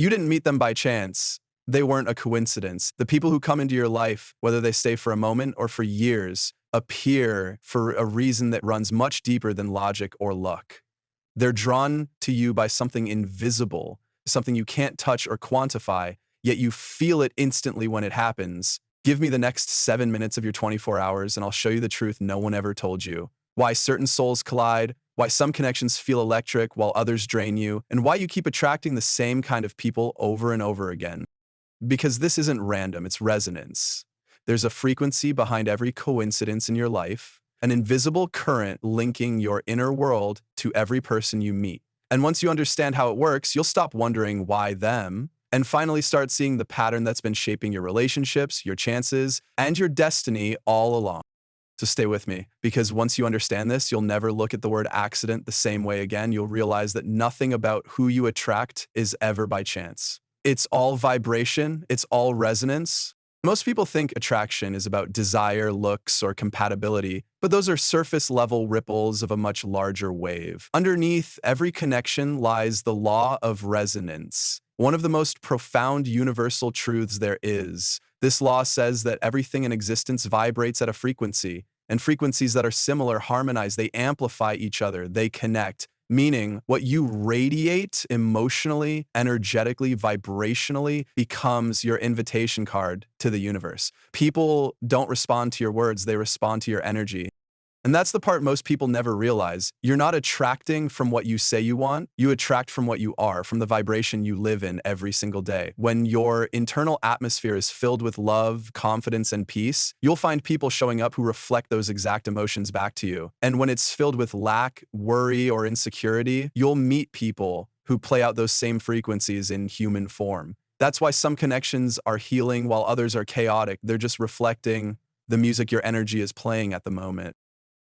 You didn't meet them by chance. They weren't a coincidence. The people who come into your life, whether they stay for a moment or for years, appear for a reason that runs much deeper than logic or luck. They're drawn to you by something invisible, something you can't touch or quantify, yet you feel it instantly when it happens. Give me the next 7 minutes of your 24 hours and I'll show you the truth no one ever told you. Why certain souls collide, why some connections feel electric while others drain you, and why you keep attracting the same kind of people over and over again. Because this isn't random, it's resonance. There's a frequency behind every coincidence in your life, an invisible current linking your inner world to every person you meet. And once you understand how it works, you'll stop wondering why them, and finally start seeing the pattern that's been shaping your relationships, your chances, and your destiny all along. So stay with me, because once you understand this, you'll never look at the word accident the same way again. You'll realize that nothing about who you attract is ever by chance. It's all vibration, it's all resonance. Most people think attraction is about desire, looks, or compatibility, but those are surface-level ripples of a much larger wave. Underneath every connection lies the law of resonance, one of the most profound universal truths there is. This law says that everything in existence vibrates at a frequency, and frequencies that are similar harmonize, they amplify each other, they connect. Meaning, what you radiate emotionally, energetically, vibrationally becomes your invitation card to the universe. People don't respond to your words, they respond to your energy. And that's the part most people never realize. You're not attracting from what you say you want, you attract from what you are, from the vibration you live in every single day. When your internal atmosphere is filled with love, confidence, and peace, you'll find people showing up who reflect those exact emotions back to you. And when it's filled with lack, worry, or insecurity, you'll meet people who play out those same frequencies in human form. That's why some connections are healing while others are chaotic. They're just reflecting the music your energy is playing at the moment.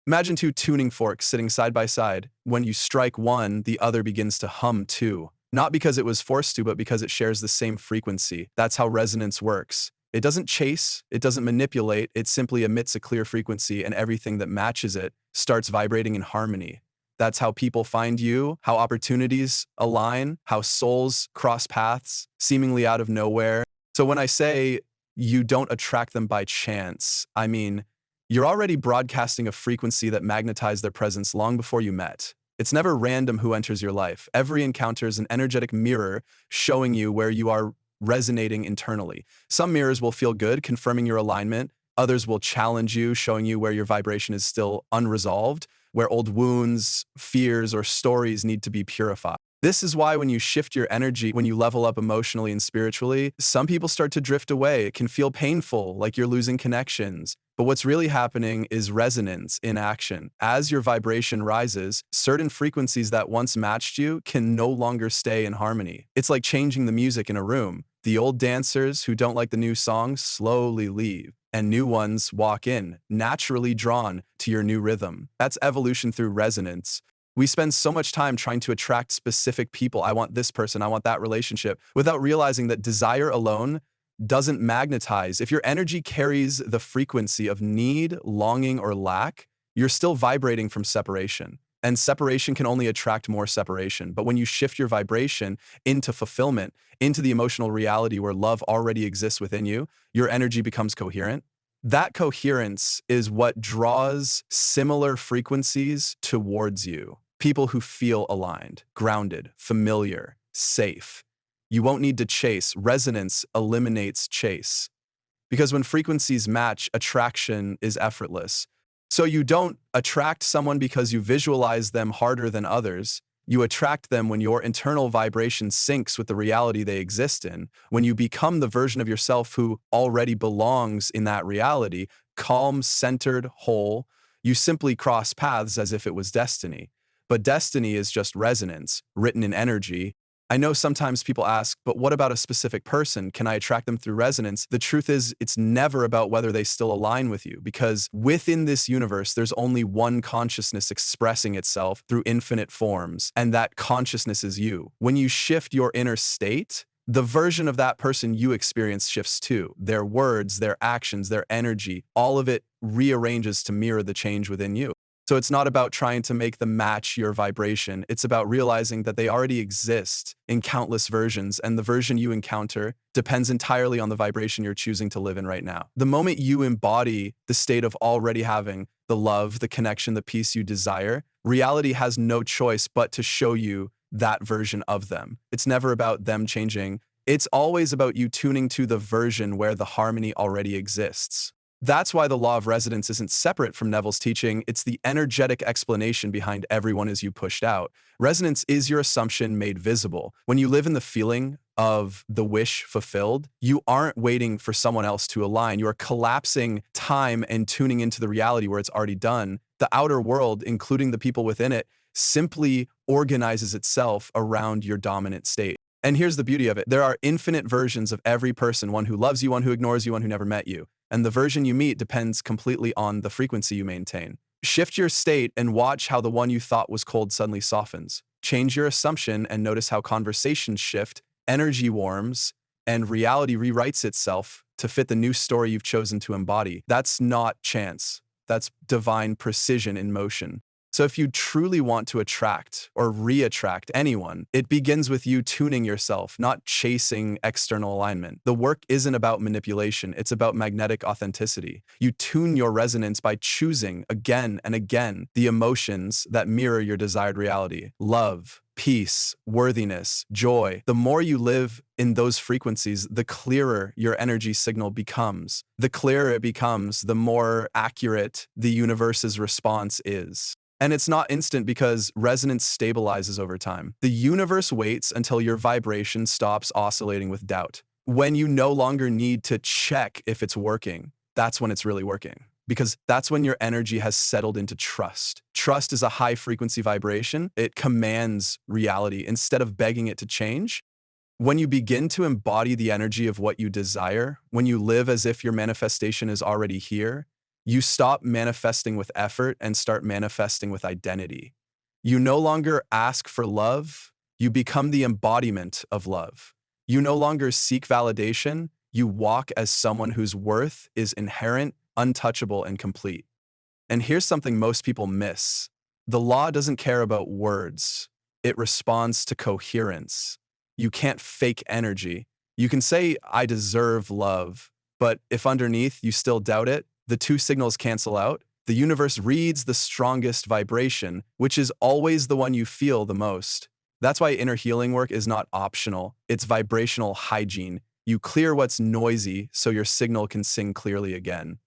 Imagine two tuning forks sitting side by side. When you strike one, the other begins to hum too. Not because it was forced to, but because it shares the same frequency. That's how resonance works. It doesn't chase, it doesn't manipulate, it simply emits a clear frequency, and everything that matches it starts vibrating in harmony. That's how people find you, how opportunities align, how souls cross paths, seemingly out of nowhere. So when I say you don't attract them by chance, I mean, you're already broadcasting a frequency that magnetized their presence long before you met. It's never random who enters your life. Every encounter is an energetic mirror showing you where you are resonating internally. Some mirrors will feel good, confirming your alignment. Others will challenge you, showing you where your vibration is still unresolved, where old wounds, fears, or stories need to be purified. This is why when you shift your energy, when you level up emotionally and spiritually, some people start to drift away. It can feel painful, like you're losing connections. But what's really happening is resonance in action. As your vibration rises, certain frequencies that once matched you can no longer stay in harmony. It's like changing the music in a room. The old dancers who don't like the new songs slowly leave, and new ones walk in, naturally drawn to your new rhythm. That's evolution through resonance. We spend so much time trying to attract specific people. I want this person, I want that relationship, without realizing that desire alone doesn't magnetize. If your energy carries the frequency of need, longing, or lack, you're still vibrating from separation. And separation can only attract more separation. But when you shift your vibration into fulfillment, into the emotional reality where love already exists within you, your energy becomes coherent. That coherence is what draws similar frequencies towards you. People who feel aligned, grounded, familiar, safe. You won't need to chase. Resonance eliminates chase. Because when frequencies match, attraction is effortless. So you don't attract someone because you visualize them harder than others. You attract them when your internal vibration syncs with the reality they exist in. When you become the version of yourself who already belongs in that reality, calm, centered, whole, you simply cross paths as if it was destiny. But destiny is just resonance, written in energy. I know sometimes people ask, but what about a specific person? Can I attract them through resonance? The truth is, it's never about whether they still align with you, because within this universe, there's only one consciousness expressing itself through infinite forms, and that consciousness is you. When you shift your inner state, the version of that person you experience shifts too. Their words, their actions, their energy, all of it rearranges to mirror the change within you. So it's not about trying to make them match your vibration. It's about realizing that they already exist in countless versions, and the version you encounter depends entirely on the vibration you're choosing to live in right now. The moment you embody the state of already having the love, the connection, the peace you desire, reality has no choice but to show you that version of them. It's never about them changing. It's always about you tuning to the version where the harmony already exists. That's why the law of resonance isn't separate from Neville's teaching. It's the energetic explanation behind everyone as you pushed out. Resonance is your assumption made visible. When you live in the feeling of the wish fulfilled, you aren't waiting for someone else to align. You are collapsing time and tuning into the reality where it's already done. The outer world, including the people within it, simply organizes itself around your dominant state. And here's the beauty of it. There are infinite versions of every person, one who loves you, one who ignores you, one who never met you. And the version you meet depends completely on the frequency you maintain. Shift your state and watch how the one you thought was cold suddenly softens. Change your assumption and notice how conversations shift, energy warms, and reality rewrites itself to fit the new story you've chosen to embody. That's not chance. That's divine precision in motion. So if you truly want to attract or re-attract anyone, it begins with you tuning yourself, not chasing external alignment. The work isn't about manipulation, it's about magnetic authenticity. You tune your resonance by choosing again and again the emotions that mirror your desired reality. Love, peace, worthiness, joy. The more you live in those frequencies, the clearer your energy signal becomes. The clearer it becomes, the more accurate the universe's response is. And it's not instant because resonance stabilizes over time. The universe waits until your vibration stops oscillating with doubt. When you no longer need to check if it's working, that's when it's really working. Because that's when your energy has settled into trust. Trust is a high frequency vibration. It commands reality instead of begging it to change. When you begin to embody the energy of what you desire, when you live as if your manifestation is already here, you stop manifesting with effort and start manifesting with identity. You no longer ask for love, you become the embodiment of love. You no longer seek validation, you walk as someone whose worth is inherent, untouchable, and complete. And here's something most people miss. The law doesn't care about words. It responds to coherence. You can't fake energy. You can say, I deserve love, but if underneath you still doubt it, the two signals cancel out. The universe reads the strongest vibration, which is always the one you feel the most. That's why inner healing work is not optional. It's vibrational hygiene. You clear what's noisy so your signal can sing clearly again.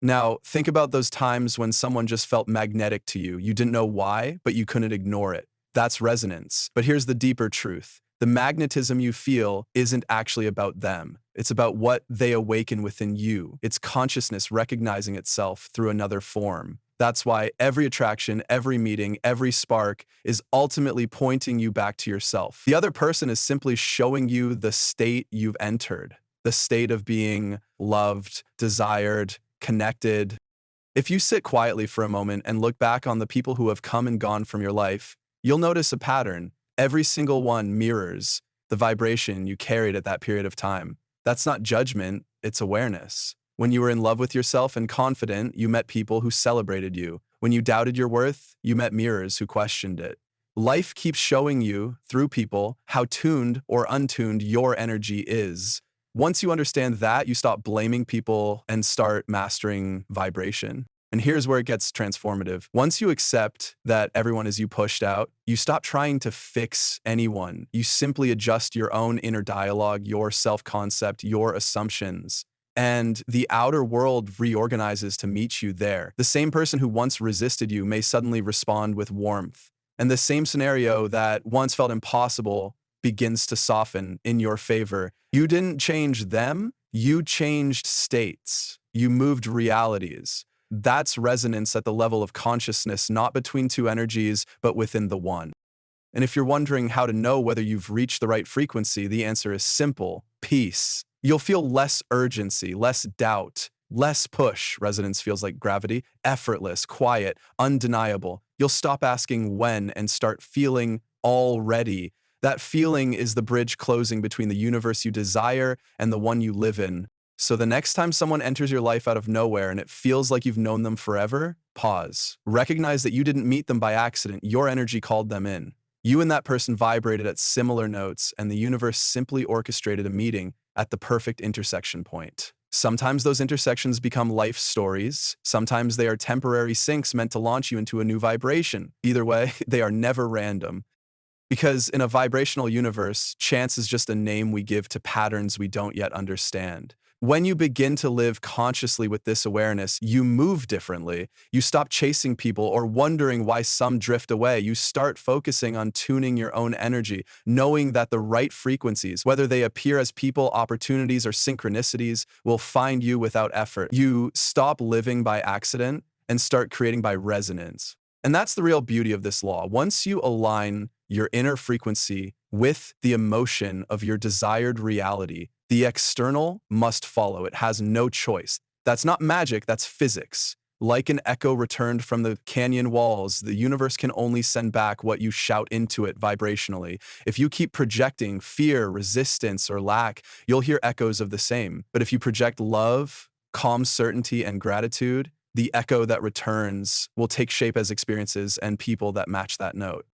Now, think about those times when someone just felt magnetic to you. You didn't know why, but you couldn't ignore it. That's resonance. But here's the deeper truth. The magnetism you feel isn't actually about them. It's about what they awaken within you. It's consciousness recognizing itself through another form. That's why every attraction, every meeting, every spark is ultimately pointing you back to yourself. The other person is simply showing you the state you've entered, the state of being loved, desired, connected. If you sit quietly for a moment and look back on the people who have come and gone from your life, you'll notice a pattern. Every single one mirrors the vibration you carried at that period of time. That's not judgment, it's awareness. When you were in love with yourself and confident, you met people who celebrated you. When you doubted your worth, you met mirrors who questioned it. Life keeps showing you, through people, how tuned or untuned your energy is. Once you understand that, you stop blaming people and start mastering vibration. And here's where it gets transformative. Once you accept that everyone is you pushed out, you stop trying to fix anyone. You simply adjust your own inner dialogue, your self-concept, your assumptions. And the outer world reorganizes to meet you there. The same person who once resisted you may suddenly respond with warmth. And the same scenario that once felt impossible begins to soften in your favor. You didn't change them, you changed states. You moved realities. That's resonance at the level of consciousness, not between two energies, but within the one. And if you're wondering how to know whether you've reached the right frequency, the answer is simple: peace. You'll feel less urgency, less doubt, less push. Resonance feels like gravity, effortless, quiet, undeniable. You'll stop asking when and start feeling already. That feeling is the bridge closing between the universe you desire and the one you live in. So the next time someone enters your life out of nowhere and it feels like you've known them forever, Pause. Recognize that you didn't meet them by accident. Your energy called them in. You and that person vibrated at similar notes, and the universe simply orchestrated a meeting at the perfect intersection point. Sometimes those intersections become life stories. Sometimes they are temporary syncs meant to launch you into a new vibration. Either way, they are never random. Because in a vibrational universe, chance is just a name we give to patterns we don't yet understand. When you begin to live consciously with this awareness, you move differently. You stop chasing people or wondering why some drift away. You start focusing on tuning your own energy, knowing that the right frequencies, whether they appear as people, opportunities, or synchronicities, will find you without effort. You stop living by accident and start creating by resonance. And that's the real beauty of this law. Once you align your inner frequency with the emotion of your desired reality, the external must follow. It has no choice. That's not magic, that's physics. Like an echo returned from the canyon walls, the universe can only send back what you shout into it vibrationally. If you keep projecting fear, resistance, or lack, you'll hear echoes of the same. But if you project love, calm certainty, and gratitude, the echo that returns will take shape as experiences and people that match that note.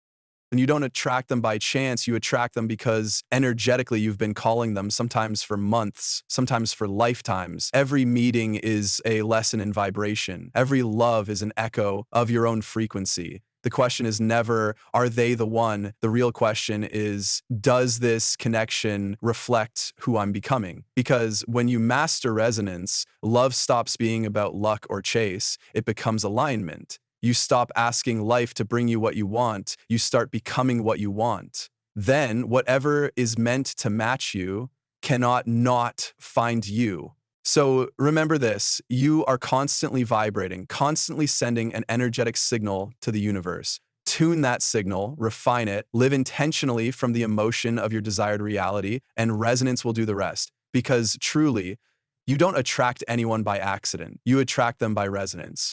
And you don't attract them by chance, you attract them because energetically you've been calling them, sometimes for months, sometimes for lifetimes. Every meeting is a lesson in vibration. Every love is an echo of your own frequency. The question is never, are they the one? The real question is, does this connection reflect who I'm becoming? Because when you master resonance, love stops being about luck or chase. It becomes alignment. You stop asking life to bring you what you want. You start becoming what you want. Then whatever is meant to match you cannot not find you. So remember this, you are constantly vibrating, constantly sending an energetic signal to the universe. Tune that signal, refine it, live intentionally from the emotion of your desired reality, and resonance will do the rest. Because truly, you don't attract anyone by accident. You attract them by resonance.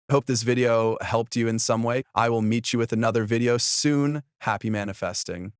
Hope this video helped you in some way. I will meet you with another video soon. Happy manifesting.